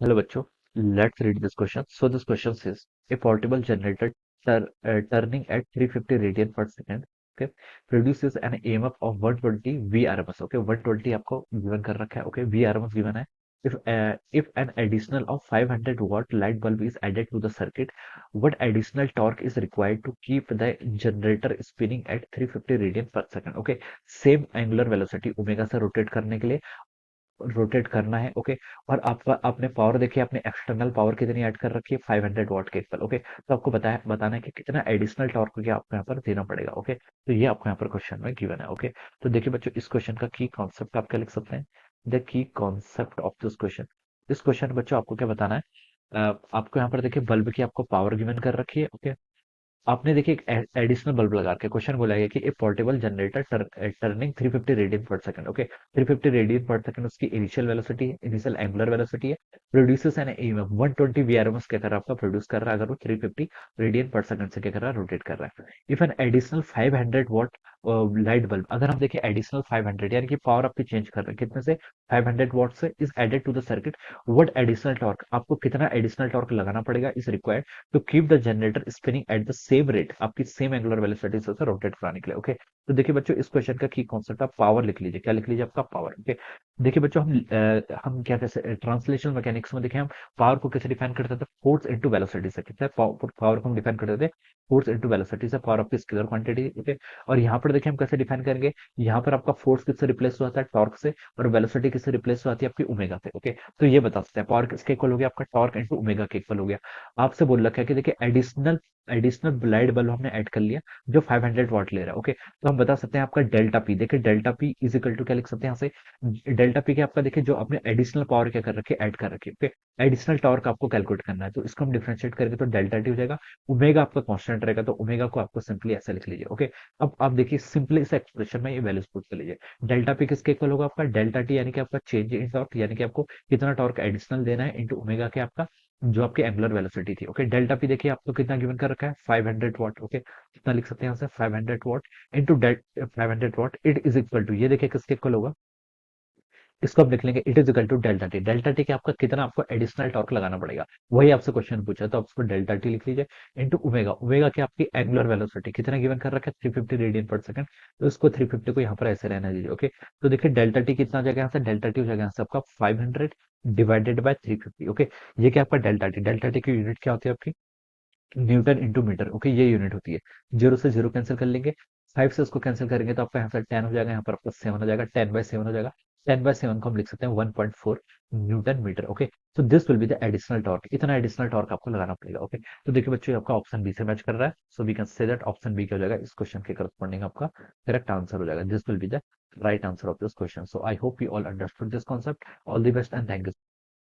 Hello, bachcho. Let's read this question. So this question says a portable generator turning at 350 radian per second, okay, produces an EMF of 120 VRMS. Okay, 120 आपको given कर रखा है. Okay, VRMS given है. If an additional of 500 watt light bulb is added to the circuit, what additional torque is required to keep the generator spinning at 350 radian per second? Okay, same angular velocity omega से rotate करने के लिए rotate करना है। Okay, और आप आपने power देखिए, आपने एक्सटर्नल पावर कितनी ऐड कर रखी है, 500 वॉट के इक्वल। ओके, तो आपको बताना है कि कितना एडिशनल टॉर्क क्या आपको यहाँ पर देना पड़ेगा। ओके, तो ये आपको यहाँ पर क्वेश्चन में गिवन है। ओके, तो देखिए बच्चों, इस क्वेश्चन का की कॉन्सेप्ट आप क्या लिख सकते हैं, the key concept of this question. इस क्वेश्चन बच्चों आपको क्या बताना है, आपको यहाँ पर देखिए बल्ब की आपको पावर गिवन कर रखी है। ओके, आपने देखिए एक एडिशनल बल्ब लगा के क्वेश्चन बोला है कि ए पोर्टेबल जनरेटर टर्निंग 350 रेडियन पर सेकंड। ओके, 350 रेडियन पर सेकंड उसकी इनिशियल वेलोसिटी है, इनिशियल एंगुलर वेलोसिटी है। प्रोड्यूसेस एन ईएमएफ 120 वीआरएमएस क्या कर रहा है, आपका प्रोड्यूस कर रहा है, अगर वो 350 रेडियन पर सेकंड से क्या कर रहा है, रोटेट कर रहा है। If an additional 500 what light bulb, अगर हम देखें एडिशनल 500 यानी कि पावर आपकी चेंज कर रहे हैं कितने से, 500 वॉट से, is added to the circuit, what additional torque, आपको कितना एडिशनल टॉर्क लगाना पड़ेगा, is required to keep the generator spinning at the same rate, आपकी सेम एंगुलर वेलोसिटी से उसे रोटेट कराने के लिए। ओके, तो देखिए बच्चों, इस क्वेश्चन का की कॉन्सेप्ट आप पावर लिख लीजिए। क्या लिख लीजिए, आपका पावर। ओके, देखिए बच्चों, हम क्या कहते ट्रांसलेशनल मैकेनिक्स में देखें, हम पावर को कैसे डिफाइन करते थे, फोर्स इनटू वेलोसिटी से। कितना पावर को हम डिफाइन करते थे, फोर्स इनटू वेलोसिटी से, पावर आपकी स्केलर क्वांटिटी। ओके, और यहाँ पर देखिए हम कैसे डिफाइन करेंगे, यहाँ पर आपका फोर्स किससे रिप्लेस हुआ था, टॉर्क से, और वेलोसिटी किससे रिप्लेस हुआ थी, आपकी ओमेगा से। ओके, तो ये बता सकते हैं पावर किसके इक्वल हो गया, आपका टॉर्क इनटू ओमेगा के इक्वल हो गया। आपसे बोल रखा है कि देखिए एडिशनल एडिशनल लाइट बल्ब हमने ऐड कर लिया जो 500 वॉट ले रहा है। ओके, तो हम बता सकते हैं आपका डेल्टा पी, देखिए delta p is equal to क्या लिख सकते हैं यहाँ से, डेल्टा पी के आपका देखिए जो आपने एडिशनल पावर क्या कर रखी है, ऐड कर रखी है। ओके, एडिशनल टॉर्क आपको कैलकुलेट करना है, तो इसको हम डिफरेंशिएट करेंगे तो डेल्टा टी हो जाएगा। ओमेगा आपका कांस्टेंट रहेगा, तो ओमेगा को आपको सिंपली ऐसे लिख लीजिए। ओके, अब आप देखिए सिंपली इस एक्सप्रेशन में ये वैल्यूज पुट कर लीजिए। डेल्टा पी किसके इक्वल होगा, आपका डेल्टा टी यानी कि आपका चेंज इन टॉर्क, यानी कि आपको कितना टॉर्क एडिशनल देना है, इंटू ओमेगा के आपका जो आपकी एंगुलर वेलोसिटी थी। ओके, डेल्टा पी देखिए आपको कितना गिवन कर रखा है, 500 वॉट। ओके, कितना लिख सकते हैं यहाँ से, 500 watt into 500 watt, it is equal to, ये देखिए किसके इक्वल होगा, इसको आप लिख लेंगे, it is equal to delta t. Delta t के आपका कितना आपको एडिशनल टॉर्क लगाना पड़ेगा, वही आपसे क्वेश्चन पूछा, तो आप उसको डेल्टा टी लिख लीजिए इंटू ओमेगा। ओमेगा की आपकी एंगुलर वेलोसिटी कितना गिवन कर रखा है, 350 रेडियन पर सेकंड, तो इसको 350 को यहाँ पर ऐसे रहने दीजिए। ओके, तो देखिए डेल्टा टी कितना हो जाएगा यहाँ से, डेल्टा टी हो जाएगा यहाँ से आपका 500 डिवाइडेड बाय 350। ओके, ये क्या आपका डेल्टा टी की यूनिट क्या होती है आपकी, न्यूटन इंटू मीटर। ओके, ये यूनिट होती है। जीरो से जीरो कैंसिल कर लेंगे, 5 से उसको कैंसिल करेंगे तो आपका यहाँ पर 10 हो जाएगा, यहाँ पर आपका 7 हो जाएगा, 10/7 हो जाएगा। 10/7 को हम लिख सकते हैं 1.4 न्यूटन मीटर। ओके, तो this will be the additional torque, इतना एडिशनल टॉर्क आपको लगाना पड़ेगा। ओके, तो देखिए बच्चों, ये आपका ऑप्शन बी से मैच कर रहा है, so we can say that option b क्या हो जाएगा, इस क्वेश्चन के करस्पॉन्डिंग आपका करेक्ट आंसर हो जाएगा। This will be the right answer of this question. So I hope you all understood this concept. All the best and thank you.